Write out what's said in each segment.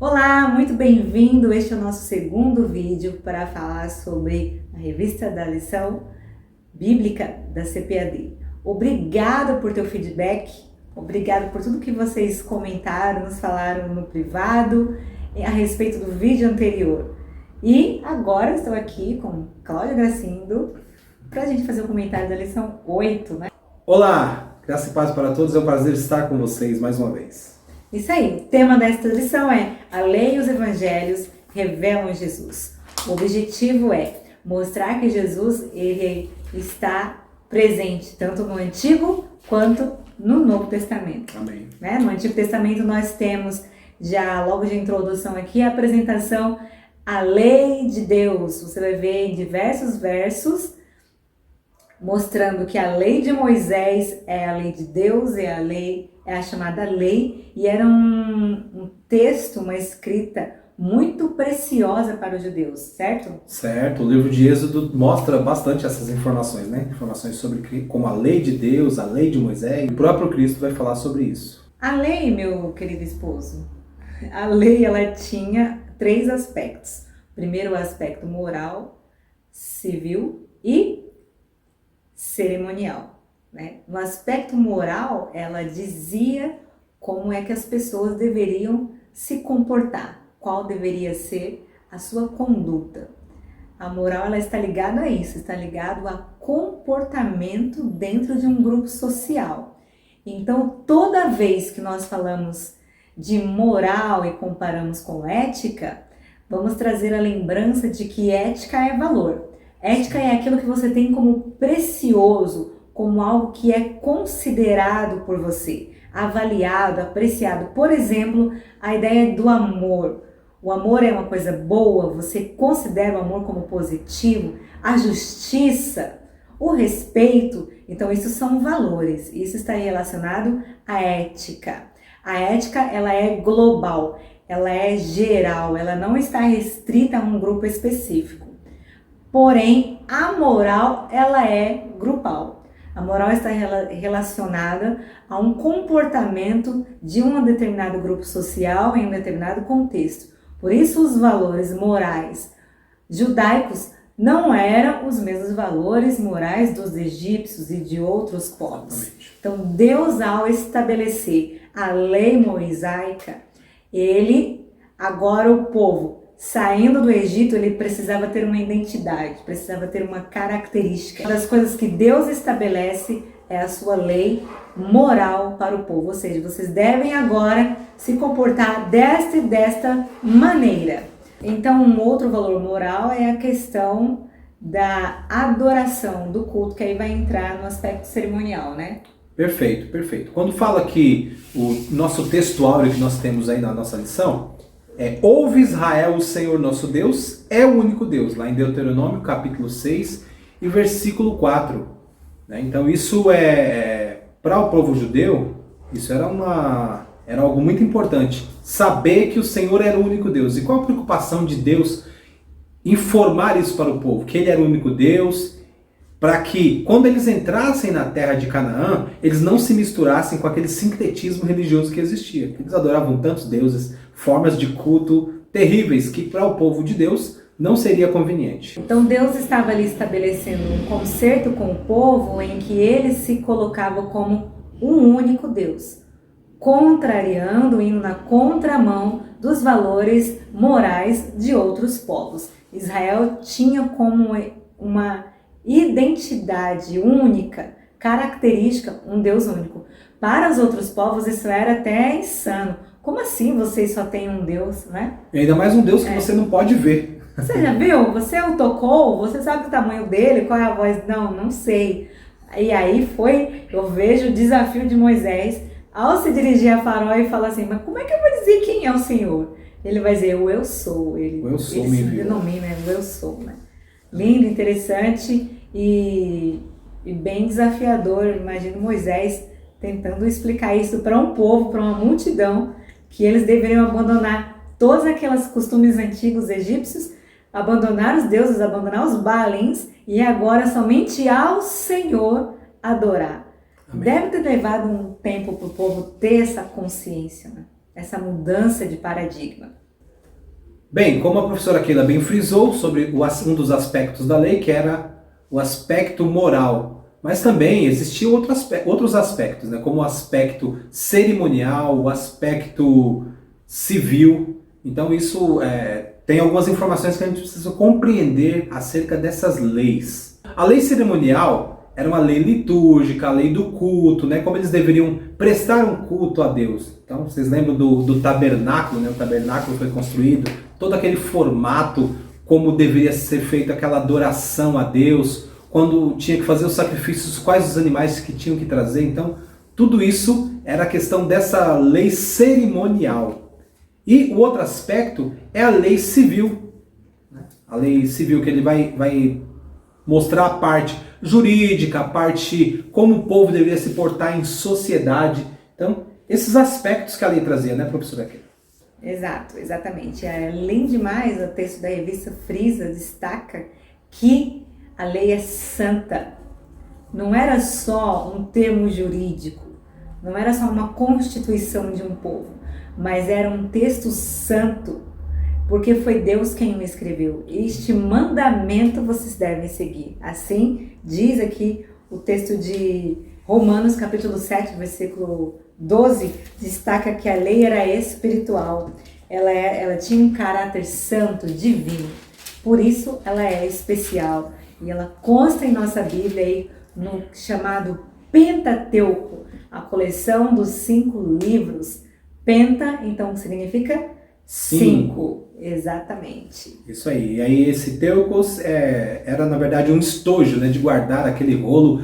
Olá, muito bem-vindo! Este é o nosso segundo vídeo para falar sobre a revista da lição bíblica da CPAD. Obrigada por teu feedback, obrigada por tudo que vocês comentaram, nos falaram no privado a respeito do vídeo anterior. E agora estou aqui com Cláudia Gracindo para a gente fazer um comentário da lição 8, né? Olá, graça e paz para todos, é um prazer estar com vocês mais uma vez. Isso aí, o tema desta lição é A Lei e os Evangelhos revelam Jesus. O objetivo é mostrar que Jesus ele está presente tanto no Antigo quanto no Novo Testamento. Amém. Né? No Antigo Testamento nós temos, já logo de introdução aqui, a apresentação A Lei de Deus. Você vai ver em diversos versos mostrando que a lei de Moisés é a lei de Deus, é a chamada lei, e era um texto, uma escrita muito preciosa para os judeus, certo? Certo, o livro de Êxodo mostra bastante essas informações, né? Informações sobre como a lei de Deus, a lei de Moisés, o próprio Cristo vai falar sobre isso. A lei, meu querido esposo, a lei ela tinha 3 aspectos. Primeiro, o aspecto moral, civil e cerimonial, né? No aspecto moral, ela dizia como é que as pessoas deveriam se comportar, qual deveria ser a sua conduta. A moral ela está ligada a isso, está ligado a comportamento dentro de um grupo social. Então, toda vez que nós falamos de moral e comparamos com ética, vamos trazer a lembrança de que ética é valor. Ética é aquilo que você tem como precioso, como algo que é considerado por você, avaliado, apreciado. Por exemplo, a ideia do amor. O amor é uma coisa boa, você considera o amor como positivo, a justiça, o respeito. Então, isso são valores, isso está relacionado à ética. A ética, ela é global, ela é geral, ela não está restrita a um grupo específico. Porém, a moral, ela é grupal. A moral está relacionada a um comportamento de um determinado grupo social em um determinado contexto. Por isso, os valores morais judaicos não eram os mesmos valores morais dos egípcios e de outros povos. Então, Deus, ao estabelecer a lei mosaica, agora o povo, saindo do Egito, ele precisava ter uma identidade, precisava ter uma característica. Uma das coisas que Deus estabelece é a sua lei moral para o povo, ou seja, vocês devem agora se comportar desta e desta maneira. Então, um outro valor moral é a questão da adoração, do culto, que aí vai entrar no aspecto cerimonial, né? Perfeito, perfeito. Quando fala que o nosso texto áureo que nós temos aí na nossa lição, ouve Israel, o Senhor nosso Deus é o único Deus, lá em Deuteronômio capítulo 6 e versículo 4. Então isso para o povo judeu, isso era algo muito importante, saber que o Senhor era o único Deus. E qual a preocupação de Deus informar isso para o povo? Que ele era o único Deus, para que quando eles entrassem na terra de Canaã, eles não se misturassem com aquele sincretismo religioso que existia. Eles adoravam tantos deuses, formas de culto terríveis, que para o povo de Deus não seria conveniente. Então Deus estava ali estabelecendo um concerto com o povo em que ele se colocava como um único Deus, contrariando, indo na contramão dos valores morais de outros povos. Israel tinha como uma identidade única, característica, um Deus único. Para os outros povos isso era até insano. Como assim vocês só têm um Deus, né? E ainda mais um Deus que você não pode ver. Você já viu? Você o tocou? Você sabe o tamanho dele? Qual é a voz? Não sei. E aí eu vejo o desafio de Moisés ao se dirigir a Faraó e falar assim, mas como é que eu vou dizer quem é o Senhor? Ele vai dizer, o eu sou. Ele se denomina, o eu sou, né? Lindo, interessante e bem desafiador. Imagino Moisés tentando explicar isso para um povo, para uma multidão, que eles deveriam abandonar todos aqueles costumes antigos egípcios, abandonar os deuses, abandonar os Baalins e agora somente ao Senhor adorar. Amém. Deve ter levado um tempo para o povo ter essa consciência, né? Essa mudança de paradigma. Bem, como a professora Keila bem frisou sobre um dos aspectos da lei, que era o aspecto moral. Mas também existiam outros aspectos, né? Como o aspecto cerimonial, o aspecto civil. Então isso tem algumas informações que a gente precisa compreender acerca dessas leis. A lei cerimonial era uma lei litúrgica, a lei do culto, né? Como eles deveriam prestar um culto a Deus. Então vocês lembram do tabernáculo, né? O tabernáculo foi construído, todo aquele formato, como deveria ser feita aquela adoração a Deus, quando tinha que fazer os sacrifícios, quais os animais que tinham que trazer. Então, tudo isso era a questão dessa lei cerimonial. E o outro aspecto é a lei civil. A lei civil, que ele vai mostrar a parte jurídica, a parte como o povo deveria se portar em sociedade. Então, esses aspectos que a lei trazia, né, professora Keila? Exato, exatamente. Além de mais, o texto da revista Frisa destaca que a lei é santa. Não era só um termo jurídico, não era só uma constituição de um povo, mas era um texto santo, porque foi Deus quem o escreveu. Este mandamento vocês devem seguir. Assim diz aqui o texto de Romanos, capítulo 7, versículo 12, destaca que a lei era espiritual, ela tinha um caráter santo, divino, por isso ela é especial e ela consta em nossa Bíblia aí, no chamado Pentateuco, a coleção dos 5 livros. Penta, então, significa 5, exatamente. Isso aí, e aí esse Teukos era na verdade um estojo, né, de guardar aquele rolo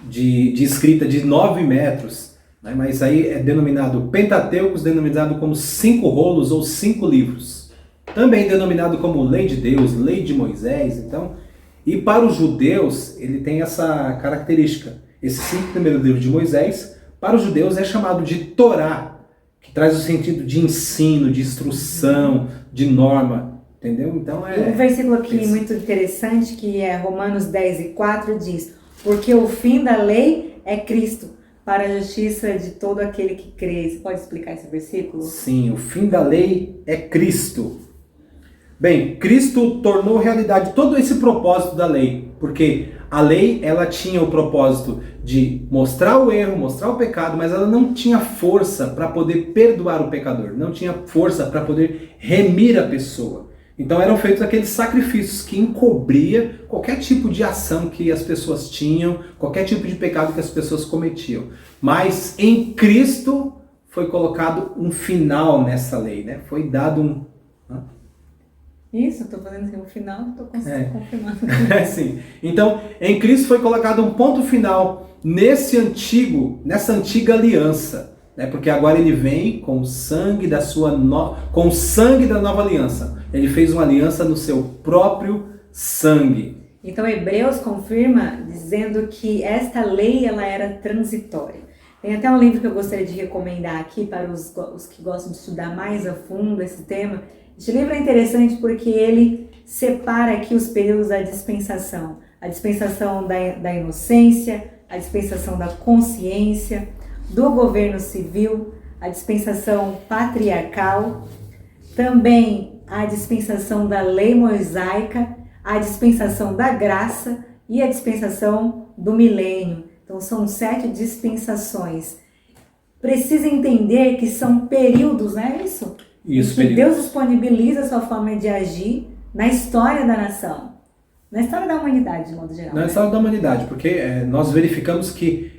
de escrita de 9 metros, né? Mas aí é denominado Pentateucos, denominado como 5 rolos ou 5 livros. Também denominado como Lei de Deus, Lei de Moisés. Então, e para os judeus, ele tem essa característica. Esses 5 primeiros livros de Moisés, para os judeus é chamado de Torá, que traz o sentido de ensino, de instrução, de norma. Entendeu? Então um versículo aqui muito interessante, que é Romanos 10:4, diz: porque o fim da lei é Cristo, para a justiça de todo aquele que crê. Você pode explicar esse versículo? Sim, o fim da lei é Cristo. Bem, Cristo tornou realidade todo esse propósito da lei, porque a lei ela tinha o propósito de mostrar o erro, mostrar o pecado, mas ela não tinha força para poder perdoar o pecador, não tinha força para poder remir a pessoa. Então eram feitos aqueles sacrifícios que encobria qualquer tipo de ação que as pessoas tinham, qualquer tipo de pecado que as pessoas cometiam. Mas em Cristo foi colocado um final nessa lei, né? Foi dado um... Isso, eu estou fazendo assim, o final, estou confirmando. Sim. Então, em Cristo foi colocado um ponto final nessa antiga aliança. Né? Porque agora ele vem com o sangue com o sangue da nova aliança. Ele fez uma aliança no seu próprio sangue. Então Hebreus confirma dizendo que esta lei ela era transitória. Tem até um livro que eu gostaria de recomendar aqui para os que gostam de estudar mais a fundo esse tema. Este livro é interessante porque ele separa aqui os períodos da dispensação. A dispensação da inocência, a dispensação da consciência, do governo civil, a dispensação patriarcal, também a dispensação da lei mosaica, a dispensação da graça e a dispensação do milênio. Então são 7 dispensações. Precisa entender que são períodos, não é isso? Isso, que Deus disponibiliza a sua forma de agir na história da nação, na história da humanidade, de modo geral. Na história da humanidade, porque nós verificamos que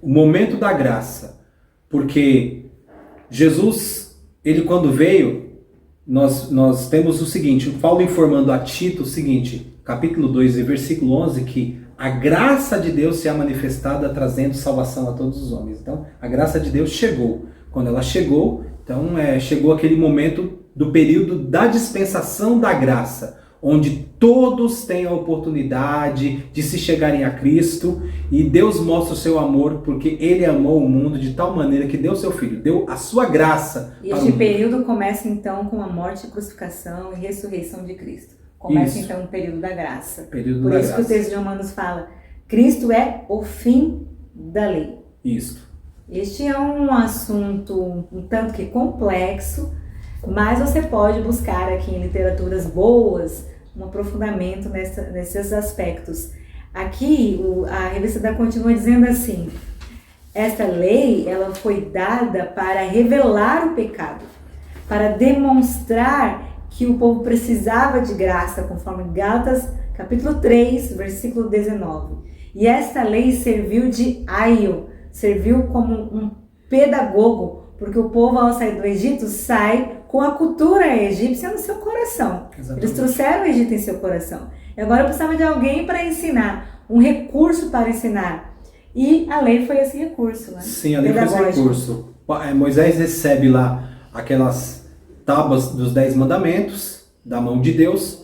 o momento da graça, porque Jesus, ele quando veio, nós temos o seguinte, Paulo informando a Tito o seguinte, capítulo 2, versículo 11, que a graça de Deus se é manifestada trazendo salvação a todos os homens. Então, a graça de Deus chegou. Quando ela chegou, então chegou aquele momento do período da dispensação da graça, onde todos têm a oportunidade de se chegarem a Cristo e Deus mostra o seu amor porque Ele amou o mundo de tal maneira que deu o seu Filho, deu a sua graça. E este período começa então com a morte, crucificação e ressurreição de Cristo. Começa então o período da graça. Por isso que o texto de Romanos fala, Cristo é o fim da lei. Isso. Este é um assunto um tanto que complexo, Mas você pode buscar aqui em literaturas boas um aprofundamento nesses aspectos. Aqui a revista continua dizendo assim: esta lei ela foi dada para revelar o pecado, para demonstrar que o povo precisava de graça, conforme Gálatas capítulo 3, versículo 19. E esta lei serviu de aio, serviu como um pedagogo, porque o povo ao sair do Egito sai com a cultura egípcia no seu coração. Exatamente. Eles trouxeram o Egito em seu coração. E agora eu precisava de alguém para ensinar, um recurso para ensinar. E a lei foi esse recurso, né? Sim, a lei foi esse recurso. Moisés recebe lá aquelas tábuas dos 10 mandamentos da mão de Deus,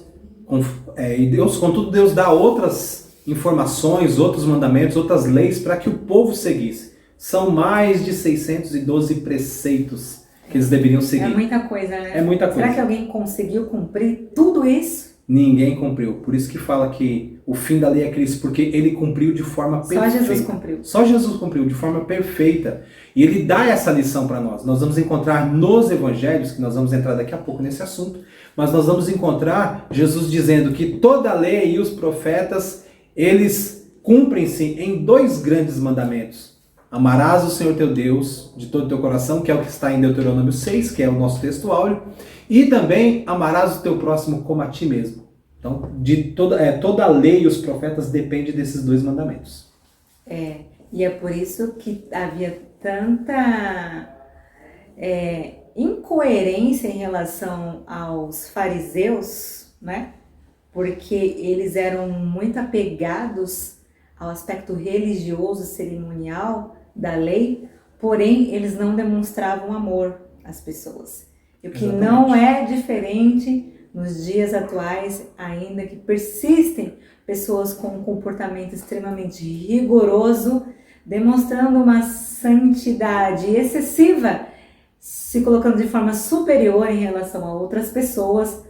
e Deus, contudo, Deus dá outras informações, outros mandamentos, outras leis para que o povo seguisse. São mais de 612 preceitos que eles deveriam seguir. É muita coisa, né? É muita coisa. Será que alguém conseguiu cumprir tudo isso? Ninguém cumpriu. Por isso que fala que o fim da lei é Cristo, porque ele cumpriu de forma perfeita. Só Jesus cumpriu. Só Jesus cumpriu de forma perfeita. E ele dá essa lição para nós. Nós vamos encontrar nos evangelhos, que nós vamos entrar daqui a pouco nesse assunto, mas nós vamos encontrar Jesus dizendo que toda a lei e os profetas, eles cumprem-se em 2 grandes mandamentos. Amarás o Senhor teu Deus de todo o teu coração, que é o que está em Deuteronômio 6, que é o nosso texto áureo, e também amarás o teu próximo como a ti mesmo. Então, toda a lei e os profetas dependem desses 2 mandamentos. E é por isso que havia tanta incoerência em relação aos fariseus, né? Porque eles eram muito apegados ao aspecto religioso, cerimonial da lei, porém eles não demonstravam amor às pessoas. E o que Exatamente. Não é diferente nos dias atuais, ainda que persistem pessoas com um comportamento extremamente rigoroso, demonstrando uma santidade excessiva, se colocando de forma superior em relação a outras pessoas.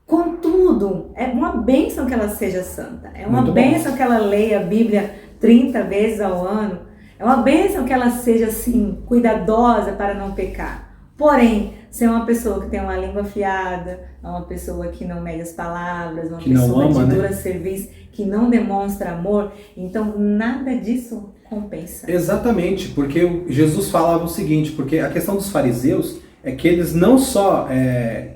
Contudo, é uma bênção que ela seja santa, é uma bênção que ela leia a Bíblia 30 vezes ao ano, é uma bênção que ela seja assim, cuidadosa para não pecar. Porém, ser uma pessoa que tem uma língua afiada, uma pessoa que não mede as palavras, uma pessoa de dura serviço, que não demonstra amor, então nada disso compensa. Exatamente, porque Jesus falava o seguinte, porque a questão dos fariseus é que eles não só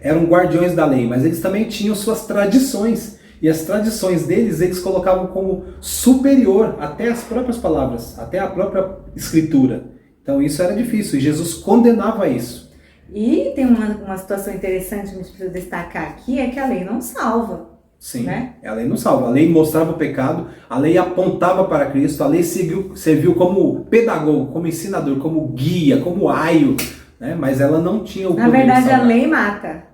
eram guardiões da lei, mas eles também tinham suas tradições. E as tradições deles, eles colocavam como superior até as próprias palavras, até a própria escritura. Então isso era difícil e Jesus condenava isso. E tem uma situação interessante que a gente precisa destacar aqui, é que a lei não salva. Sim, né? A lei não salva. A lei mostrava o pecado, a lei apontava para Cristo, a lei serviu como pedagogo, como ensinador, como guia, como aio, né? Mas ela não tinha o poder. Na verdade, a lei mata.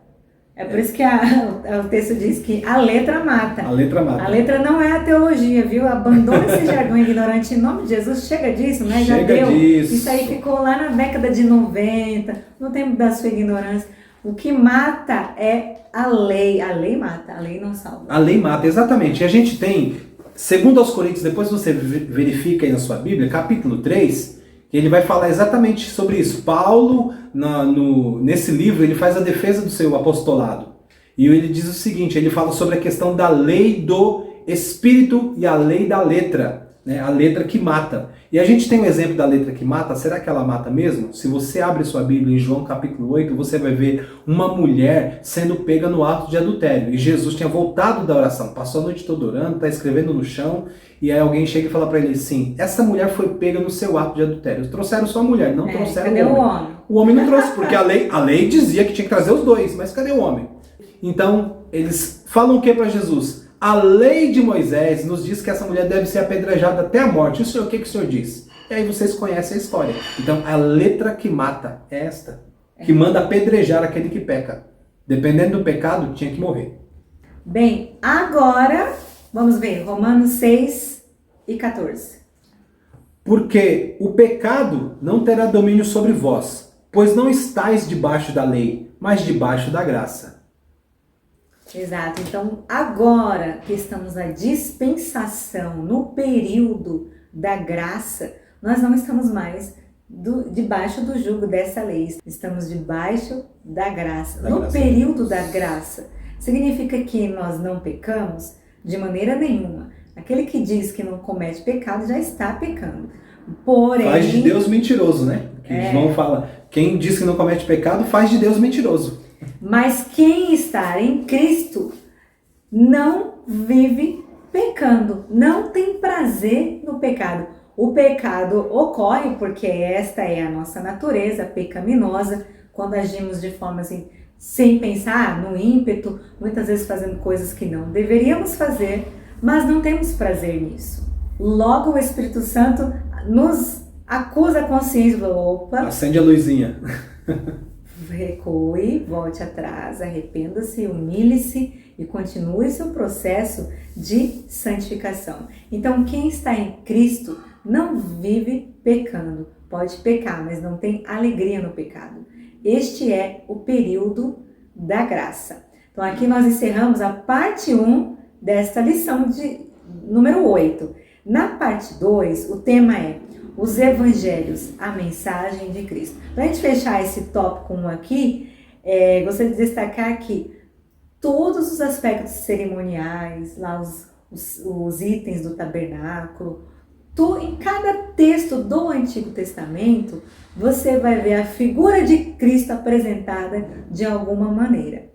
É por isso que o texto diz que a letra mata. A letra mata. A letra não é a teologia, viu? Abandona esse jargão ignorante em nome de Jesus. Chega disso, né? Já Chega deu. disso. Isso aí ficou lá na década de 90, no tempo da sua ignorância. O que mata é a lei. A lei mata, a lei não salva. A lei mata, exatamente. E a gente tem, segundo aos Coríntios, depois você verifica aí na sua Bíblia, capítulo 3, ele vai falar exatamente sobre isso. Paulo, nesse livro, ele faz a defesa do seu apostolado. E ele diz o seguinte, ele fala sobre a questão da lei do Espírito e a lei da letra, né? A letra que mata. E a gente tem um exemplo da letra que mata. Será que ela mata mesmo? Se você abre sua Bíblia em João capítulo 8, você vai ver uma mulher sendo pega no ato de adultério. E Jesus tinha voltado da oração, passou a noite toda orando, está escrevendo no chão, e aí alguém chega e fala para ele assim, essa mulher foi pega no seu ato de adultério. Trouxeram só a mulher, não trouxeram o homem. O homem não trouxe, porque a lei dizia que tinha que trazer os dois, mas cadê o homem? Então, eles falam o que para Jesus? A lei de Moisés nos diz que essa mulher deve ser apedrejada até a morte. E o senhor, o que o senhor diz? E aí vocês conhecem a história. Então, a letra que mata é esta, que manda apedrejar aquele que peca. Dependendo do pecado, tinha que morrer. Bem, agora, vamos ver, Romanos 6 e 14. Porque o pecado não terá domínio sobre vós, pois não estáis debaixo da lei, mas debaixo da graça. Exato. Então, agora que estamos na dispensação, no período da graça, nós não estamos mais debaixo do jugo dessa lei. Estamos debaixo da graça. Da no graça. período da graça. Significa que nós não pecamos? De maneira nenhuma. Aquele que diz que não comete pecado já está pecando. Porém, Faz de Deus mentiroso, né? Que João fala, quem diz que não comete pecado faz de Deus mentiroso. mas quem está em Cristo não vive pecando, não tem prazer no pecado. O pecado ocorre porque esta é a nossa natureza pecaminosa, quando agimos de forma assim, sem pensar, no ímpeto, muitas vezes fazendo coisas que não deveríamos fazer, mas não temos prazer nisso. Logo o Espírito Santo nos acusa a consciência, opa, Acende a luzinha. recue, volte atrás, arrependa-se, humilhe-se e continue seu processo de santificação. Então, quem está em Cristo não vive pecando. Pode pecar, mas não tem alegria no pecado. Este é o período da graça. Então, aqui nós encerramos a parte 1 desta lição de número 8. Na parte 2, o tema é os evangelhos, a mensagem de Cristo. Para a gente fechar esse tópico 1 aqui, gostaria de destacar que todos os aspectos cerimoniais, lá os itens do tabernáculo, em cada texto do Antigo Testamento, você vai ver a figura de Cristo apresentada de alguma maneira.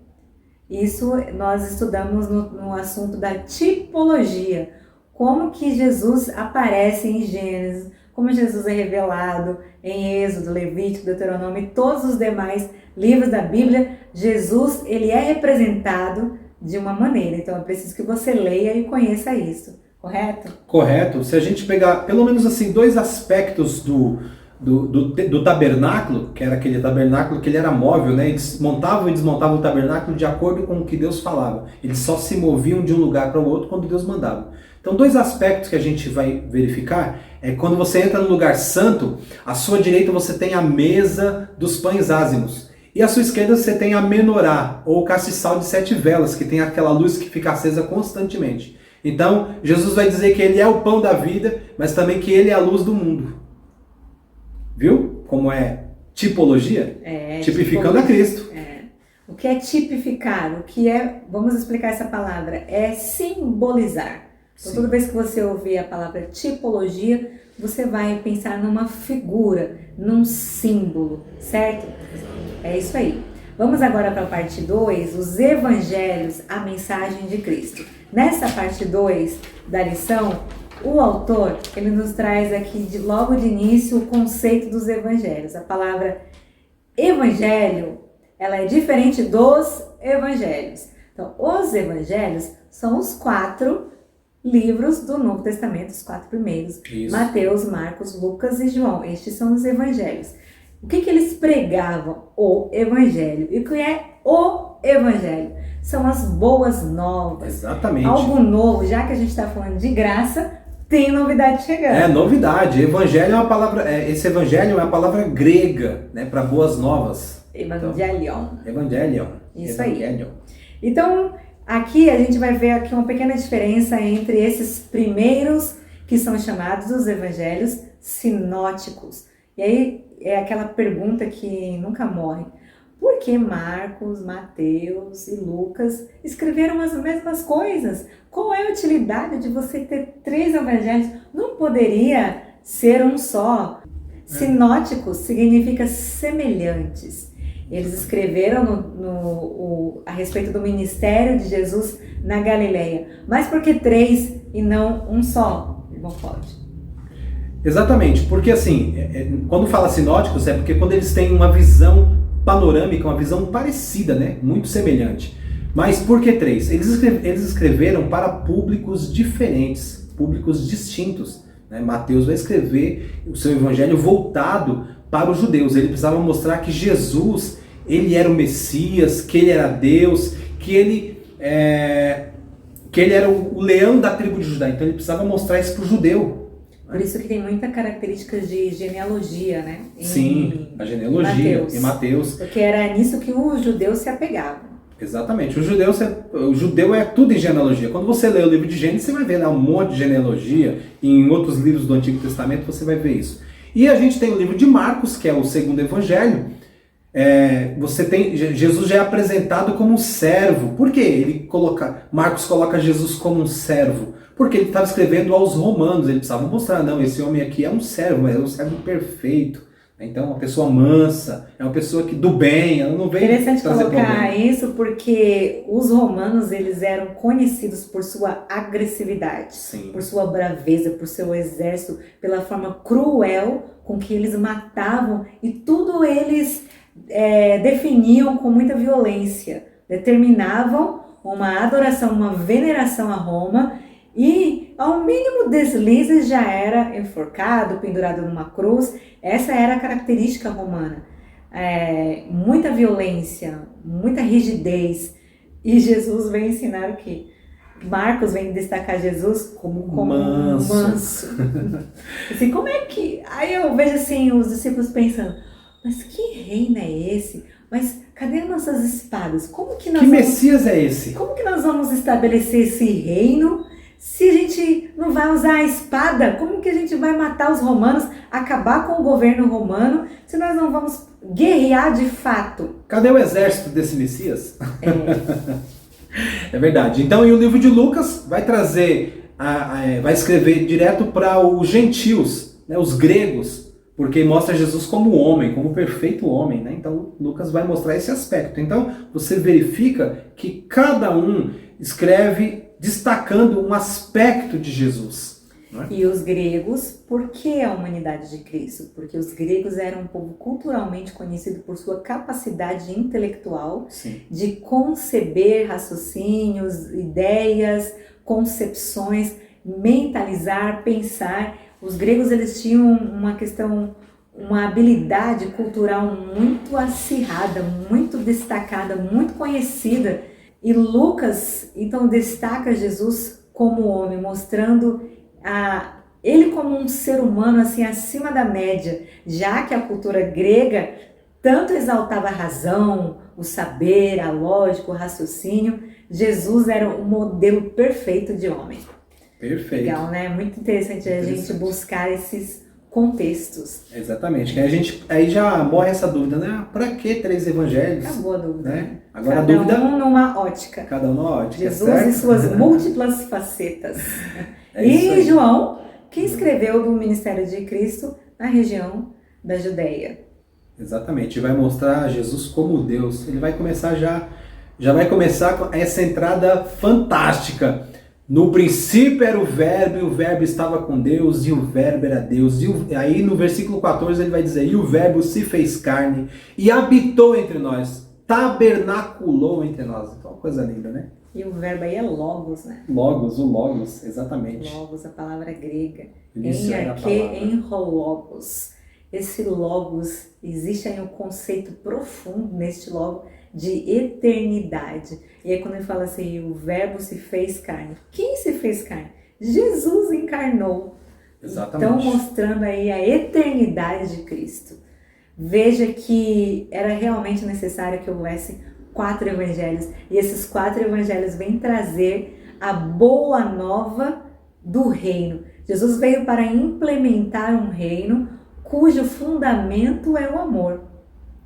Isso nós estudamos no assunto da tipologia, como que Jesus aparece em Gênesis, como Jesus é revelado em Êxodo, Levítico, Deuteronômio e todos os demais livros da Bíblia. Jesus, ele é representado de uma maneira, então é preciso que você leia e conheça isso, correto? Correto. Se a gente pegar pelo menos assim 2 aspectos do tabernáculo, que era aquele tabernáculo que ele era móvel, né? Eles montavam e desmontavam o tabernáculo de acordo com o que Deus falava. Eles só se moviam de um lugar para o outro quando Deus mandava. Então, 2 aspectos que a gente vai verificar é quando você entra no lugar santo, à sua direita você tem a mesa dos pães ázimos. E à sua esquerda você tem a menorá, ou o castiçal de 7 velas, que tem aquela luz que fica acesa constantemente. Então, Jesus vai dizer que ele é o pão da vida, mas também que ele é a luz do mundo. Viu? Como é tipologia? Tipificando a Cristo. O que é tipificar? O que é, vamos explicar essa palavra, é simbolizar. Então, toda vez que você ouvir a palavra tipologia, você vai pensar numa figura, num símbolo, certo? É isso aí. Vamos agora para a parte 2, os evangelhos, a mensagem de Cristo. Nessa parte 2 da lição, o autor, ele nos traz aqui logo de início o conceito dos evangelhos. A palavra evangelho, ela é diferente dos evangelhos. Então, os evangelhos são os 4 livros do Novo Testamento, os 4 primeiros. Isso. Mateus, Marcos, Lucas e João. Estes são os evangelhos. O que eles pregavam? O evangelho. E o que é o evangelho? São as boas novas. Exatamente. Algo novo, já que a gente está falando de graça, tem novidade chegando. É novidade. Evangelho é uma palavra. Esse evangelho é uma palavra grega, né, para boas novas. Evangelion. Então, evangelion. Isso evangelion. aí. Então, aqui a gente vai ver aqui uma pequena diferença entre esses primeiros, que são chamados os evangelhos sinóticos. E aí é aquela pergunta que nunca morre. Por que Marcos, Mateus e Lucas escreveram as mesmas coisas? Qual é a utilidade de você ter 3 evangelhos? Não poderia ser um só. Sinóticos significa semelhantes. Eles escreveram a respeito do ministério de Jesus na Galileia. Mas por que 3 e não um só? Irmão Cláudio. Exatamente, porque assim, quando fala sinóticos é porque quando eles têm uma visão panorâmica, uma visão parecida, né? Muito semelhante. Mas por que 3? Eles escreveram para públicos diferentes, públicos distintos. Né? Mateus vai escrever o seu evangelho voltado para os judeus. Ele precisava mostrar que Jesus, ele era o Messias, que ele era Deus, que ele era o leão da tribo de Judá. Então ele precisava mostrar isso para o judeu. Por isso que tem muitas características de genealogia, né? Sim, a genealogia em Mateus. Porque era nisso que os judeus se apegavam. Exatamente. O judeu é tudo em genealogia. Quando você lê o livro de Gênesis, você vai ver lá um monte de genealogia. E em outros livros do Antigo Testamento você vai ver isso. E a gente tem o livro de Marcos, que é o segundo evangelho. Jesus já é apresentado como um servo. Por que Marcos coloca Jesus como um servo? Porque ele estava escrevendo aos romanos, ele precisava mostrar, não, esse homem aqui é um servo, mas é um servo perfeito. Então, uma pessoa mansa, é uma pessoa do bem, ela não vem Interessante trazer colocar problema. isso porque os romanos, eles eram conhecidos por sua agressividade, Sim. por sua braveza, por seu exército, pela forma cruel com que eles matavam e tudo eles definiam com muita violência, determinavam uma adoração, uma veneração a Roma e ao mínimo deslize já era enforcado, pendurado numa cruz. Essa era a característica romana. Muita violência, muita rigidez. E Jesus vem ensinar o quê? Marcos vem destacar Jesus como manso. Assim, como é que... Aí eu vejo assim, os discípulos pensando, mas que reino é esse? Mas cadê nossas espadas? Que Messias é esse? Como que nós vamos estabelecer esse reino se a gente não vai usar a espada? Como que a gente vai matar os romanos, acabar com o governo romano, se nós não vamos guerrear de fato? Cadê o exército desse Messias? É verdade. Então, e o livro de Lucas vai trazer, vai escrever direto para os gentios, né, os gregos, porque mostra Jesus como homem, como perfeito homem, né? Então, Lucas vai mostrar esse aspecto. Então, você verifica que cada um escreve destacando um aspecto de Jesus. Né? E os gregos, por que a humanidade de Cristo? Porque os gregos eram um povo culturalmente conhecido por sua capacidade intelectual Sim. de conceber raciocínios, ideias, concepções, mentalizar, pensar. Os gregos, eles tinham uma habilidade cultural muito acirrada, muito destacada, muito conhecida. E Lucas, então, destaca Jesus como homem, mostrando ele como um ser humano assim, acima da média, já que a cultura grega tanto exaltava a razão, o saber, a lógica, o raciocínio. Jesus era o modelo perfeito de homem. Perfeito. Legal, né? Muito interessante a gente buscar esses contextos. Exatamente. Que aí já morre essa dúvida, né? Para que 3 evangelhos? Acabou a dúvida. Né? Agora Cada a dúvida... um numa ótica. Cada um numa ótica, Jesus certo? e suas múltiplas facetas. E João, que escreveu do ministério de Cristo na região da Judéia. Exatamente. Vai mostrar Jesus como Deus. Ele vai começar já vai começar com essa entrada fantástica. No princípio era o Verbo, e o Verbo estava com Deus, e o Verbo era Deus. Aí no versículo 14 ele vai dizer, e o Verbo se fez carne, e habitou entre nós, tabernaculou entre nós. Então, uma coisa linda, né? E o verbo aí é logos, né? Logos, o logos, exatamente. Logos, a palavra grega. Isso Em arque, enrologos. Esse logos, existe aí um conceito profundo neste logo de eternidade. E aí quando ele fala assim, o verbo se fez carne. Quem se fez carne? Jesus encarnou. Exatamente. Então mostrando aí a eternidade de Cristo. Veja que era realmente necessário que houvesse 4 evangelhos. E esses 4 evangelhos vêm trazer a boa nova do reino. Jesus veio para implementar um reino cujo fundamento é o amor.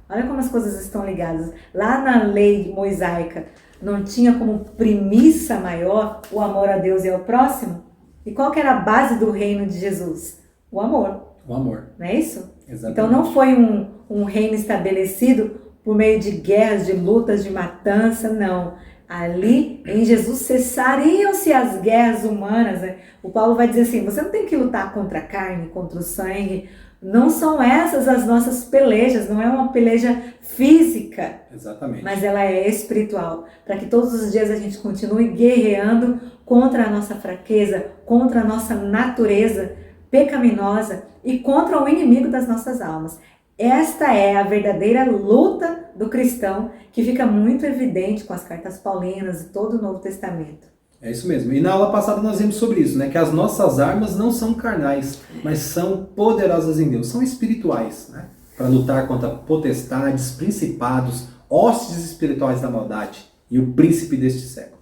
Olha como as coisas estão ligadas. Lá na lei mosaica não tinha como premissa maior o amor a Deus e ao próximo? E qual que era a base do reino de Jesus? O amor. O amor. Não é isso? Exatamente. Então não foi um reino estabelecido por meio de guerras, de lutas, de matança, não. Ali em Jesus cessariam-se as guerras humanas. Né? O Paulo vai dizer assim, você não tem que lutar contra a carne, contra o sangue. Não são essas as nossas pelejas, não é uma peleja física. Exatamente. Mas ela é espiritual. Para que todos os dias a gente continue guerreando contra a nossa fraqueza, contra a nossa natureza pecaminosa e contra o inimigo das nossas almas. Esta é a verdadeira luta do cristão, que fica muito evidente com as cartas paulinas e todo o Novo Testamento. É isso mesmo. E na aula passada nós vimos sobre isso, né? Que as nossas armas não são carnais, mas são poderosas em Deus, são espirituais, né? Para lutar contra potestades, principados, hostes espirituais da maldade e o príncipe deste século.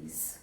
Isso.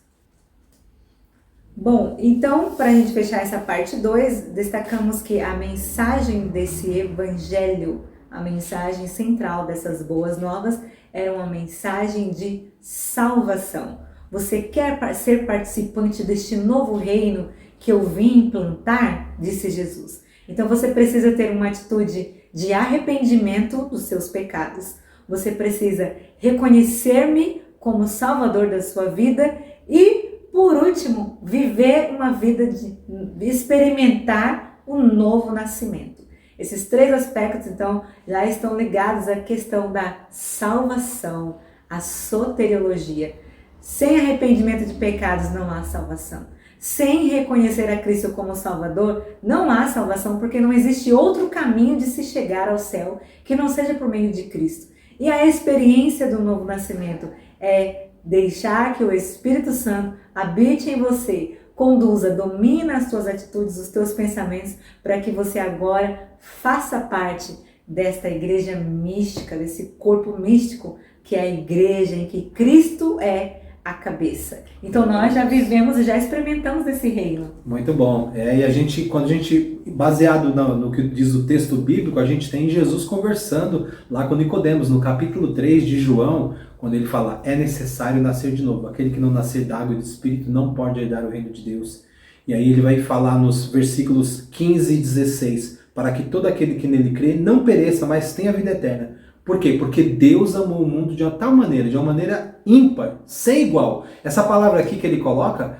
Bom, então, para a gente fechar essa parte 2, destacamos que a mensagem desse evangelho, a mensagem central dessas boas novas, era uma mensagem de salvação. Você quer ser participante deste novo reino que eu vim implantar? Disse Jesus. Então você precisa ter uma atitude de arrependimento dos seus pecados. Você precisa reconhecer-me como Salvador da sua vida e, por último, viver uma vida de experimentar um novo nascimento. Esses 3 aspectos, então, já estão ligados à questão da salvação, à soteriologia. Sem arrependimento de pecados não há salvação. Sem reconhecer a Cristo como Salvador, não há salvação, porque não existe outro caminho de se chegar ao céu que não seja por meio de Cristo. E a experiência do novo nascimento é deixar que o Espírito Santo habite em você, conduza, domine as tuas atitudes, os teus pensamentos, para que você agora faça parte desta igreja mística, desse corpo místico que é a igreja em que Cristo é a cabeça. Então nós já vivemos e já experimentamos esse reino. Muito bom. E a gente, quando a gente, baseado no que diz o texto bíblico, a gente tem Jesus conversando lá com Nicodemos, no capítulo 3 de João, quando ele fala, é necessário nascer de novo. Aquele que não nascer d'água e do Espírito não pode herdar o reino de Deus. E aí ele vai falar nos versículos 15 e 16, para que todo aquele que nele crê não pereça, mas tenha vida eterna. Por quê? Porque Deus amou o mundo de uma tal maneira, de uma maneira ímpar, sem igual. Essa palavra aqui que ele coloca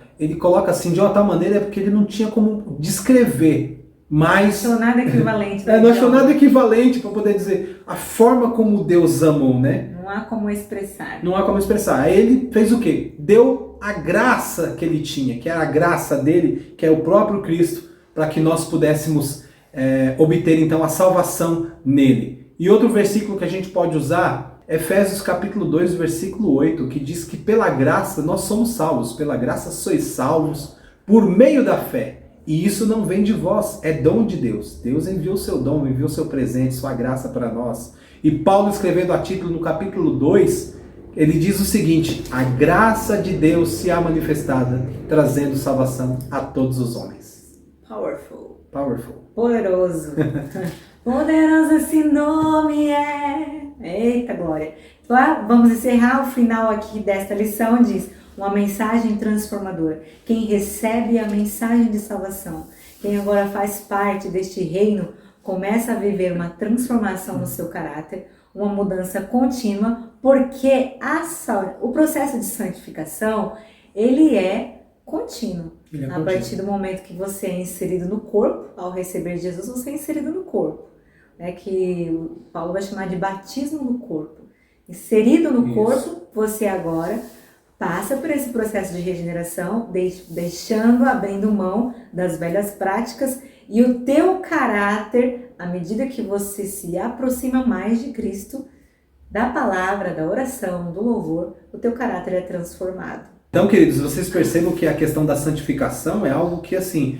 assim de uma tal maneira porque ele não tinha como descrever. Mas não achou nada equivalente. Não achou nada equivalente para poder dizer a forma como Deus amou, né? Não há como expressar. Não há como expressar. Aí ele fez o quê? Deu a graça que ele tinha, que era a graça dele, que é o próprio Cristo, para que nós pudéssemos obter então a salvação nele. E outro versículo que a gente pode usar, Efésios capítulo 2, versículo 8, que diz que pela graça nós somos salvos, pela graça sois salvos por meio da fé. E isso não vem de vós, é dom de Deus. Deus enviou o seu dom, enviou o seu presente, sua graça para nós. E Paulo, escrevendo a título no capítulo 2, ele diz o seguinte, a graça de Deus se há manifestada, trazendo salvação a todos os homens. Powerful. Poderoso. Poderoso esse nome é. Eita glória. Então, vamos encerrar o final aqui desta lição, diz, uma mensagem transformadora. Quem recebe a mensagem de salvação, quem agora faz parte deste reino, começa a viver uma transformação no seu caráter, uma mudança contínua, porque o processo de santificação, ele é contínuo. A partir do momento que você é inserido no corpo, ao receber Jesus, você é inserido no corpo. Que o Paulo vai chamar de batismo no corpo. Inserido no corpo, você agora passa por esse processo de regeneração, abrindo mão das velhas práticas, e o teu caráter, à medida que você se aproxima mais de Cristo, da palavra, da oração, do louvor, o teu caráter é transformado. Então, queridos, vocês percebam que a questão da santificação é algo que, assim,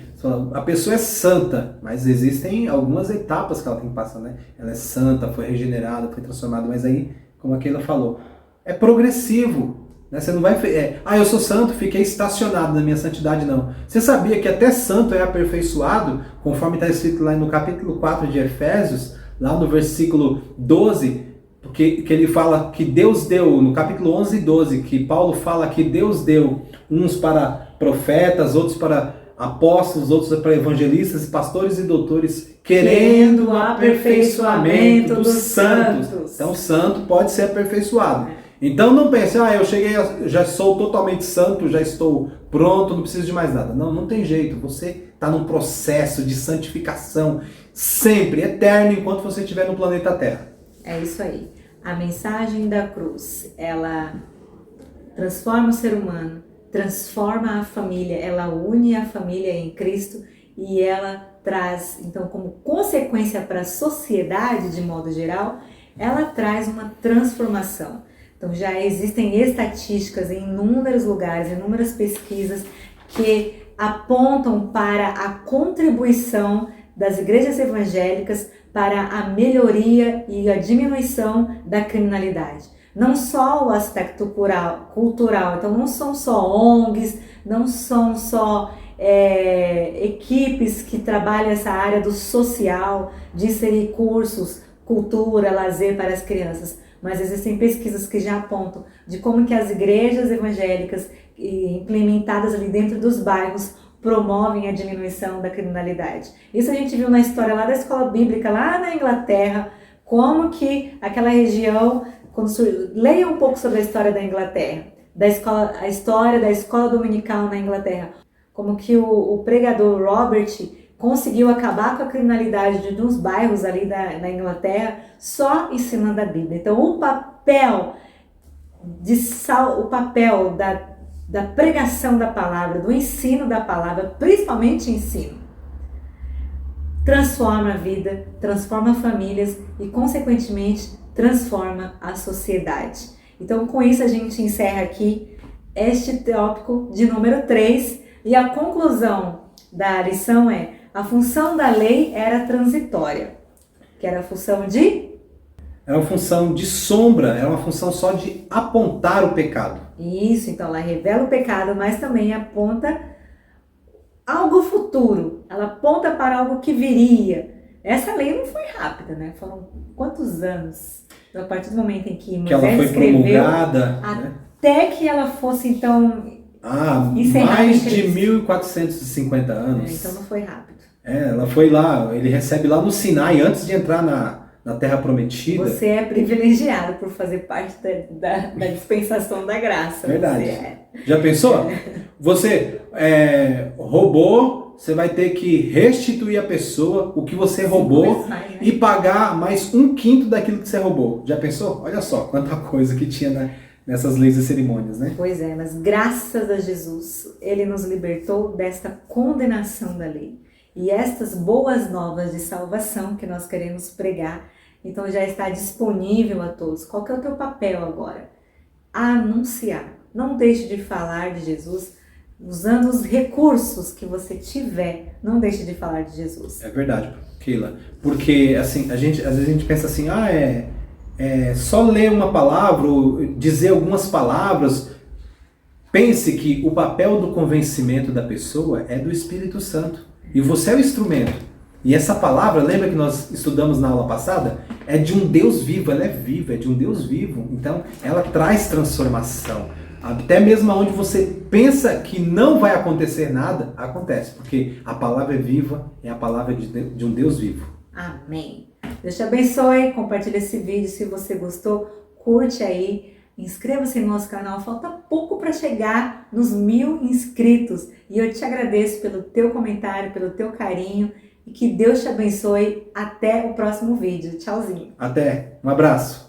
a pessoa é santa, mas existem algumas etapas que ela tem que passar, né? Ela é santa, foi regenerada, foi transformada, mas aí, como a Keila falou, é progressivo, né? Você não vai... eu sou santo, fiquei estacionado na minha santidade, não. Você sabia que até santo é aperfeiçoado, conforme está escrito lá no capítulo 4 de Efésios, lá no versículo 12... que ele fala que Deus deu, no capítulo 11 e 12, que Paulo fala que Deus deu uns para profetas, outros para apóstolos, outros para evangelistas, pastores e doutores, querendo o aperfeiçoamento dos santos. Então, santo pode ser aperfeiçoado. Então, não pense, eu cheguei, já sou totalmente santo, já estou pronto, não preciso de mais nada. Não, não tem jeito. Você está num processo de santificação sempre, eterno, enquanto você estiver no planeta Terra. É isso aí. A mensagem da cruz, ela transforma o ser humano, transforma a família, ela une a família em Cristo e ela traz, então, como consequência para a sociedade de modo geral, ela traz uma transformação. Então já existem estatísticas em inúmeros lugares, inúmeras pesquisas que apontam para a contribuição das igrejas evangélicas para a melhoria e a diminuição da criminalidade. Não só o aspecto cultural, então não são só ONGs, não são só equipes que trabalham essa área do social, de inserir cursos, cultura, lazer para as crianças, mas existem pesquisas que já apontam de como que as igrejas evangélicas implementadas ali dentro dos bairros promovem a diminuição da criminalidade. Isso a gente viu na história lá da escola bíblica, lá na Inglaterra, como que aquela região, leia um pouco sobre a história da Inglaterra, a história da escola dominical na Inglaterra, como que o pregador Robert conseguiu acabar com a criminalidade de uns bairros ali na Inglaterra só ensinando a Bíblia. Então o papel da pregação da palavra, do ensino da palavra, principalmente ensino, transforma a vida, transforma famílias e, consequentemente, transforma a sociedade. Então, com isso, a gente encerra aqui este tópico de número 3 e a conclusão da lição é: a função da lei era transitória, que era a função de... Era uma função de sombra, era uma função só de apontar o pecado. Isso, então ela revela o pecado, mas também aponta algo futuro, ela aponta para algo que viria. Essa lei não foi rápida, né? Foram quantos anos? Então, a partir do momento em que ela Moisés foi escreveu, promulgada, até que ela fosse, então, encerrada mais em de Cristo. 1450 anos. Então não foi rápido. Ela foi lá, ele recebe lá no Sinai, antes de entrar na Terra Prometida. Você é privilegiado por fazer parte da dispensação da graça. Verdade. Você é. Já pensou? Você roubou, você vai ter que restituir a pessoa o que você roubou e pagar mais 1/5 daquilo que você roubou. Já pensou? Olha só quanta coisa que tinha nessas leis e cerimônias, né? Pois é, mas graças a Jesus, Ele nos libertou desta condenação da lei. E estas boas novas de salvação que nós queremos pregar, então já está disponível a todos. Qual que é o teu papel agora? Anunciar. Não deixe de falar de Jesus usando os recursos que você tiver. Não deixe de falar de Jesus. É verdade, Keila. Porque assim, às vezes a gente pensa assim, só ler uma palavra, ou dizer algumas palavras. Pense que o papel do convencimento da pessoa é do Espírito Santo. E você é o instrumento. E essa palavra, lembra que nós estudamos na aula passada? É de um Deus vivo, ela é viva, é de um Deus vivo. Então, ela traz transformação. Até mesmo onde você pensa que não vai acontecer nada, acontece. Porque a palavra é viva, é a palavra de um Deus vivo. Amém. Deus te abençoe, compartilhe esse vídeo se você gostou, curte aí. Inscreva-se no nosso canal, falta pouco para chegar nos 1000 inscritos. E eu te agradeço pelo teu comentário, pelo teu carinho. E que Deus te abençoe. Até o próximo vídeo. Tchauzinho. Até. Um abraço.